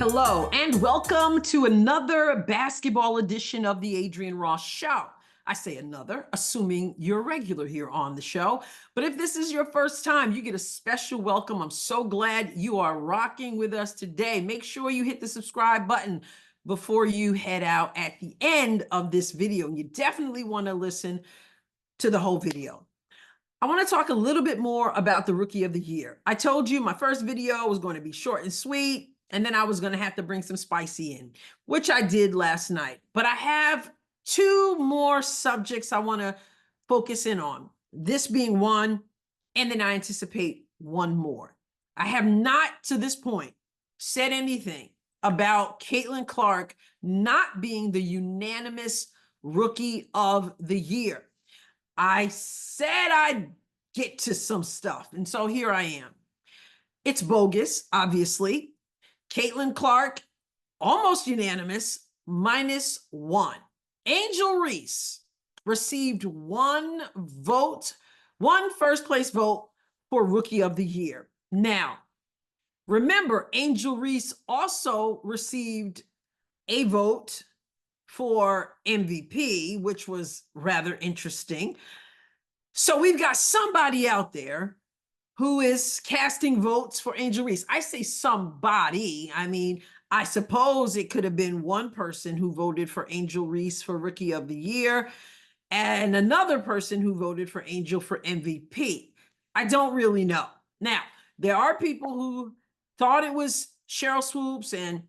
Hello, and welcome to another basketball edition of the Adrienne Ross Show. I say another, assuming you're regular here on the show. But if this is your first time, you get a special welcome. I'm so glad you are rocking with us today. Make sure you hit the subscribe button before you head out at the end of this video. And you definitely want to listen to the whole video. I want to talk a little bit more about the Rookie of the Year. I told you my first video was going to be short and sweet, and then I was going to have to bring some spicy in, which I did last night. But I have two more subjects I want to focus in on, this being one, and then I anticipate one more. I have not, to this point, said anything about Caitlin Clark not being the unanimous Rookie of the Year. I said I'd get to some stuff, and so here I am. It's bogus, obviously. Caitlin Clark, almost unanimous, -1. Angel Reese received one vote, one first place vote for Rookie of the Year. Now, remember, Angel Reese also received a vote for MVP, which was rather interesting. So we've got somebody out there who is casting votes for Angel Reese. I say somebody. I mean, I suppose it could have been one person who voted for Angel Reese for Rookie of the Year and another person who voted for Angel for MVP. I don't really know. Now, there are people who thought it was Sheryl Swoopes, and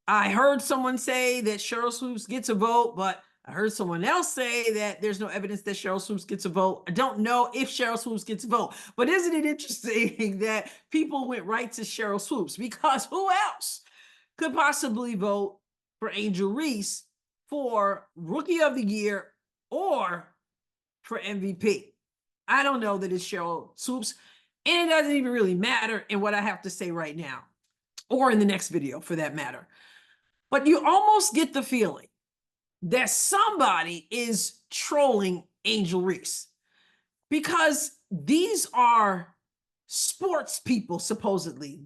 I heard someone say that Sheryl Swoopes gets a vote, but I heard someone else say that there's no evidence that Sheryl Swoopes gets a vote. I don't know if Sheryl Swoopes gets a vote, but isn't it interesting that people went right to Sheryl Swoopes? Because who else could possibly vote for Angel Reese for Rookie of the Year or for MVP? I don't know that it's Sheryl Swoopes, and it doesn't even really matter in what I have to say right now, or in the next video for that matter. But you almost get the feeling that somebody is trolling Angel Reese, because these are sports people, supposedly.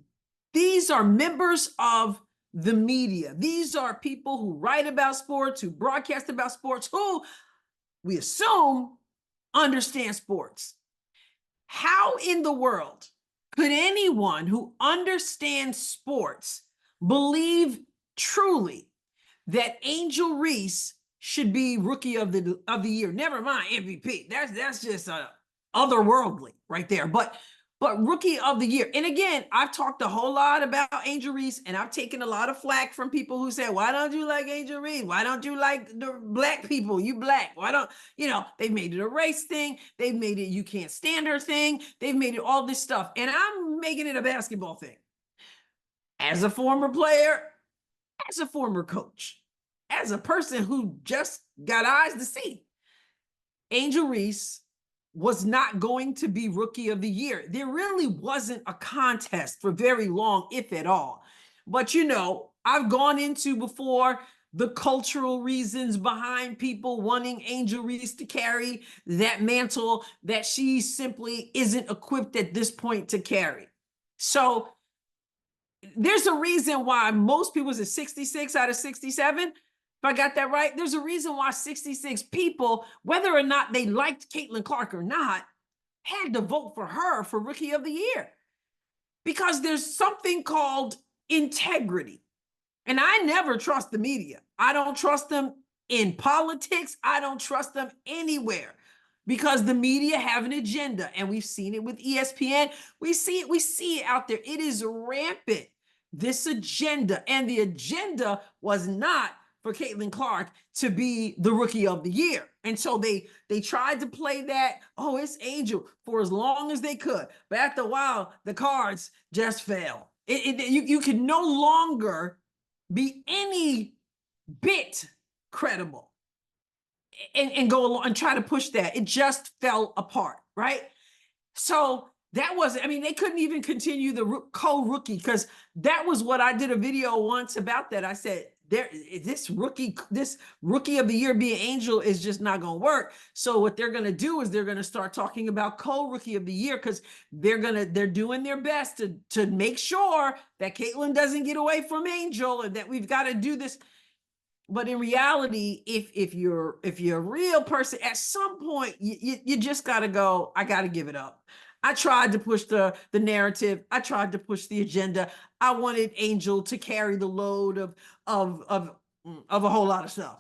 These are members of the media. These are people who write about sports, who broadcast about sports, who we assume understand sports. How in the world could anyone who understands sports believe truly that Angel Reese should be Rookie of the Year? Never mind MVP. That's just otherworldly right there. But Rookie of the Year. And again, I've talked a whole lot about Angel Reese, and I've taken a lot of flack from people who say, why don't you like Angel Reese? Why don't you like the black people? You black. Why don't, they've made it a race thing. They've made it you can't stand her thing. They've made it all this stuff. And I'm making it a basketball thing. As a former player, as a former coach, as a person who just got eyes to see, Angel Reese was not going to be Rookie of the Year. There really wasn't a contest for very long, if at all. But I've gone into before the cultural reasons behind people wanting Angel Reese to carry that mantle that she simply isn't equipped at this point to carry. So there's a reason why most people, was it 66 out of 67? If I got that right, there's a reason why 66 people, whether or not they liked Caitlin Clark or not, had to vote for her for Rookie of the Year. Because there's something called integrity. And I never trust the media. I don't trust them in politics. I don't trust them anywhere, because the media have an agenda, and we've seen it with ESPN. We see it out there. It is rampant, this agenda. And the agenda was not for Caitlin Clark to be the Rookie of the Year. And so they tried to play that, oh, it's Angel, for as long as they could. But after a while, the cards just fell. You could no longer be any bit credible and go along and try to push that. It just fell apart, right? So that was, they couldn't even continue the co-rookie, because that was what I did a video once about that. I said, this rookie of the year being Angel is just not going to work. So what they're going to do is they're going to start talking about co-rookie of the year, because they're doing their best to make sure that Caitlin doesn't get away from Angel, and that we've got to do this. But in reality, if you're a real person, at some point you just got to go, I got to give it up. I tried to push the narrative. I tried to push the agenda. I wanted Angel to carry the load of a whole lot of stuff,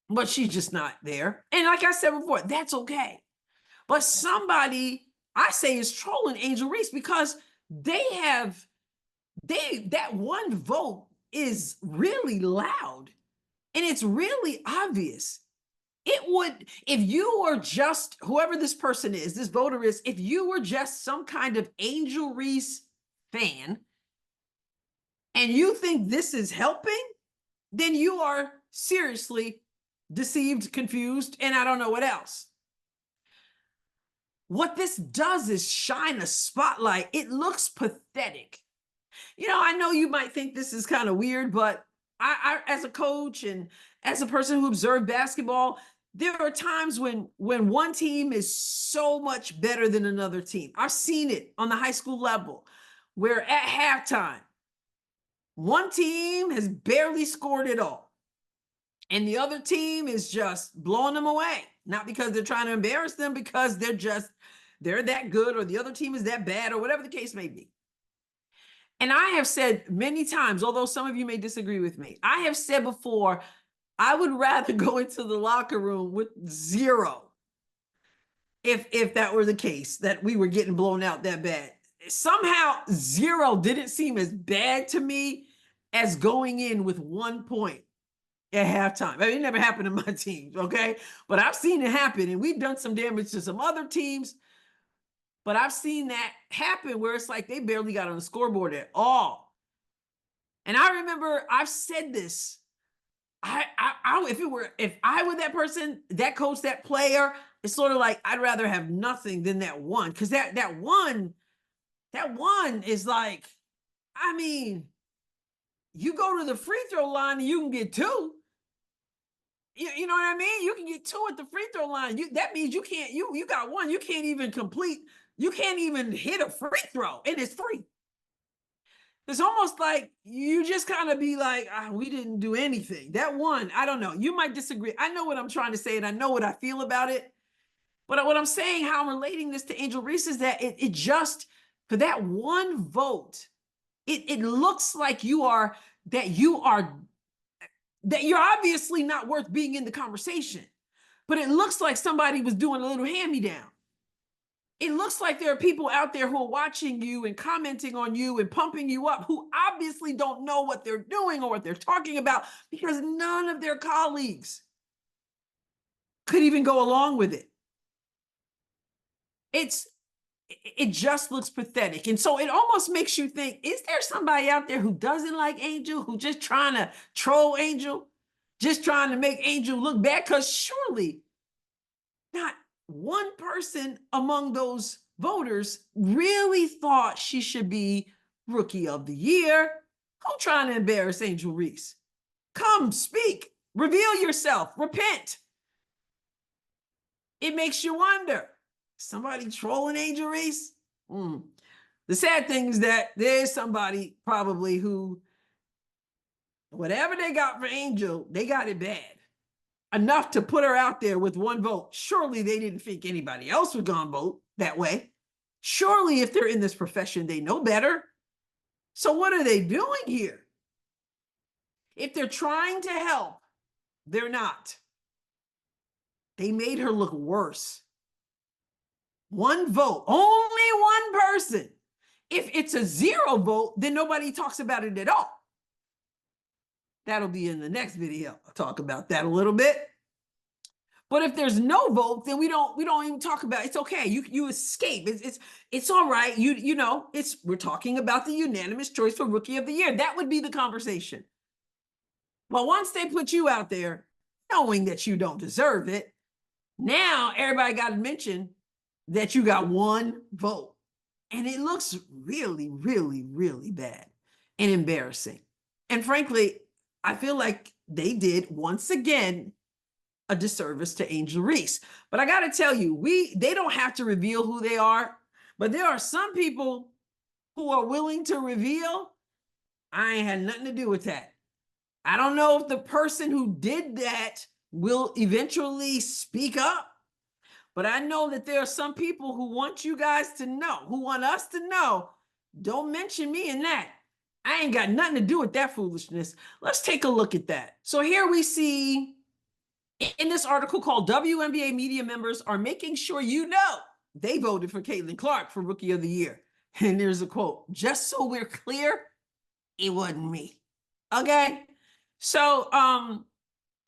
but she's just not there. And like I said before, that's okay. But somebody, I say, is trolling Angel Reese, because that one vote is really loud, and it's really obvious. It would, if you were just, whoever this person is, this voter is, if you were just some kind of Angel Reese fan and you think this is helping, then you are seriously deceived, confused, and I don't know what else. What this does is shine a spotlight. It looks pathetic. I know you might think this is kind of weird, but I as a coach and as a person who observed basketball, there are times when one team is so much better than another team. I've seen it on the high school level, where at halftime, one team has barely scored at all, and the other team is just blowing them away. Not because they're trying to embarrass them, because they're that good, or the other team is that bad, or whatever the case may be. And I have said many times, although some of you may disagree with me, I have said before, I would rather go into the locker room with 0 if that were the case, that we were getting blown out that bad. Somehow 0 didn't seem as bad to me as going in with 1 point at halftime. I mean, it never happened to my teams, okay? But I've seen it happen, and we've done some damage to some other teams. But I've seen that happen where it's like they barely got on the scoreboard at all. And I remember I've said this. If I were that person, that coach, that player, it's sort of like I'd rather have nothing than that one, because that one is like, I mean, you go to the free throw line and you can get 2. You know what I mean? You can get 2 at the free throw line. That means you can't. You got 1. You can't even complete. You can't even hit a free throw, and it's free. It's almost like you just kind of be like, we didn't do anything. That one, I don't know. You might disagree. I know what I'm trying to say, and I know what I feel about it. But what I'm saying, how I'm relating this to Angel Reese, is that it just, for that one vote, it looks like you're obviously not worth being in the conversation. But it looks like somebody was doing a little hand-me-down. It looks like there are people out there who are watching you and commenting on you and pumping you up, who obviously don't know what they're doing or what they're talking about, because none of their colleagues could even go along with it. It just looks pathetic. And so it almost makes you think, is there somebody out there who doesn't like Angel, who just trying to troll Angel, just trying to make Angel look bad? Because surely not one person among those voters really thought she should be Rookie of the Year. Who's trying to embarrass Angel Reese? Come, speak, reveal yourself, repent. It makes you wonder, somebody trolling Angel Reese? The sad thing is that there's somebody probably who, whatever they got for Angel, they got it bad. Enough to put her out there with 1 vote. Surely they didn't think anybody else was going to vote that way. Surely if they're in this profession, they know better. So what are they doing here? If they're trying to help, they're not. They made her look worse. 1 vote, only 1 person. If it's a 0 vote, then nobody talks about it at all. That'll be in the next video. I'll talk about that a little bit. But if there's no vote, then we don't even talk about it. It's okay. You escape. It's all right. We're talking about the unanimous choice for Rookie of the Year. That would be the conversation. Well, once they put you out there, knowing that you don't deserve it, now everybody got to mention that you got 1 vote. And it looks really, really, really bad and embarrassing. And frankly, I feel like they did once again a disservice to Angel Reese. But I got to tell you, they don't have to reveal who they are, but there are some people who are willing to reveal. I ain't had nothing to do with that. I don't know if the person who did that will eventually speak up, but I know that there are some people who want you guys to know, who want us to know, don't mention me in that. I ain't got nothing to do with that foolishness. Let's take a look at that. So here we see in this article called WNBA media members are making sure you know they voted for Caitlin Clark for Rookie of the Year. And there's a quote, just so we're clear, it wasn't me. Okay. So,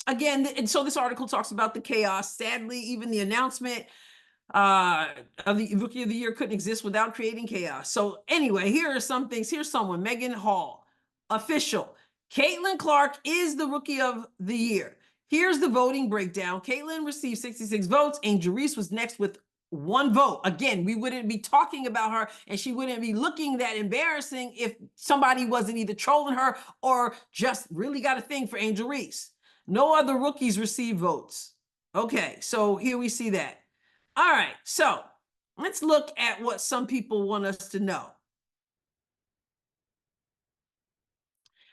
again, and so this article talks about the chaos. Sadly, even the announcement of the Rookie of the Year couldn't exist without creating chaos. So anyway, here are some things. Here's someone, Megan Hall, official. Caitlin Clark is the Rookie of the Year. Here's the voting breakdown. Caitlin received 66 votes. Angel Reese was next with 1 vote. Again, we wouldn't be talking about her and she wouldn't be looking that embarrassing if somebody wasn't either trolling her or just really got a thing for Angel Reese. No other rookies received votes. Okay, so here we see that. All right, so let's look at what some people want us to know.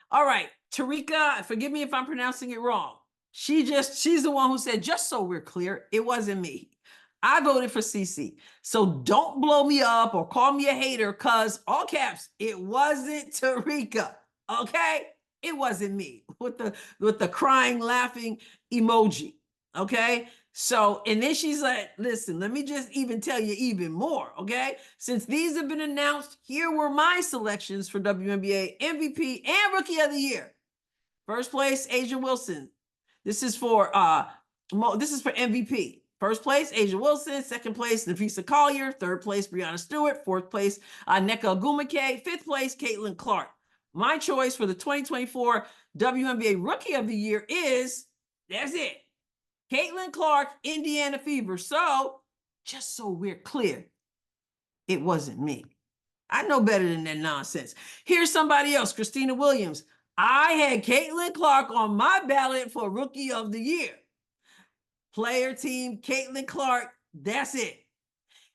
All right, Tarika, forgive me if I'm pronouncing it wrong. She's the one who said, just so we're clear, it wasn't me. I voted for CC. So don't blow me up or call me a hater because, all caps, it wasn't Tarika, okay? It wasn't me with the crying, laughing emoji, okay? So, and then she's like, listen, let me just even tell you even more, okay? Since these have been announced, here were my selections for WNBA MVP and Rookie of the Year. First place, Adrienne Wilson. This is for MVP. First place, A'ja Wilson. Second place, Napheesa Collier. Third place, Breanna Stewart. Fourth place, Nneka Ogwumike. Fifth place, Caitlin Clark. My choice for the 2024 WNBA Rookie of the Year is, that's it, Caitlin Clark, Indiana Fever. So, just so we're clear, it wasn't me. I know better than that nonsense. Here's somebody else, Christina Williams. I had Caitlin Clark on my ballot for Rookie of the Year. Player team, Caitlin Clark, that's it.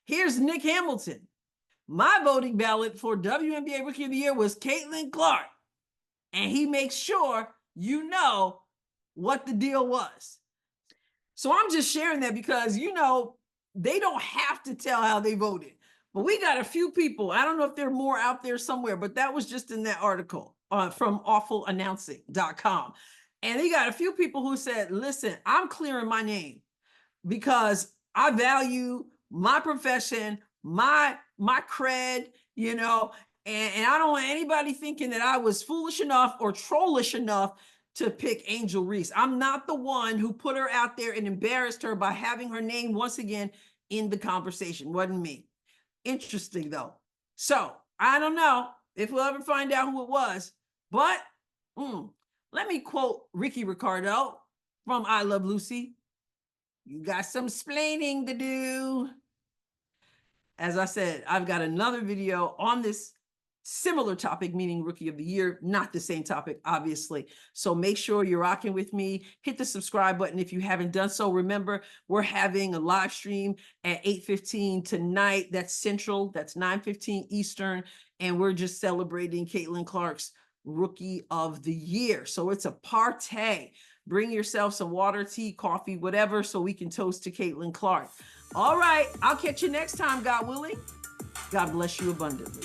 Here's Nick Hamilton. My voting ballot for WNBA Rookie of the Year was Caitlin Clark. And he makes sure you know what the deal was. So I'm just sharing that because, you know, they don't have to tell how they voted. But we got a few people, I don't know if there are more out there somewhere, but that was just in that article from awfulannouncing.com. And they got a few people who said, listen, I'm clearing my name because I value my profession, my cred, you know, and I don't want anybody thinking that I was foolish enough or trollish enough to pick Angel Reese. I'm not the one who put her out there and embarrassed her by having her name once again in the conversation. Wasn't me. Interesting though. So I don't know if we'll ever find out who it was, but let me quote Ricky Ricardo from I Love Lucy. You got some splaining to do. As I said, I've got another video on this similar topic, meaning Rookie of the Year, not the same topic, obviously. So make sure you're rocking with me. Hit the subscribe button if you haven't done so. Remember, we're having a live stream at 8:15 tonight. That's Central. That's 9:15 Eastern. And we're just celebrating Caitlin Clark's Rookie of the Year. So it's a party. Bring yourself some water, tea, coffee, whatever, so we can toast to Caitlin Clark. All right, I'll catch you next time, God willing. God bless you abundantly.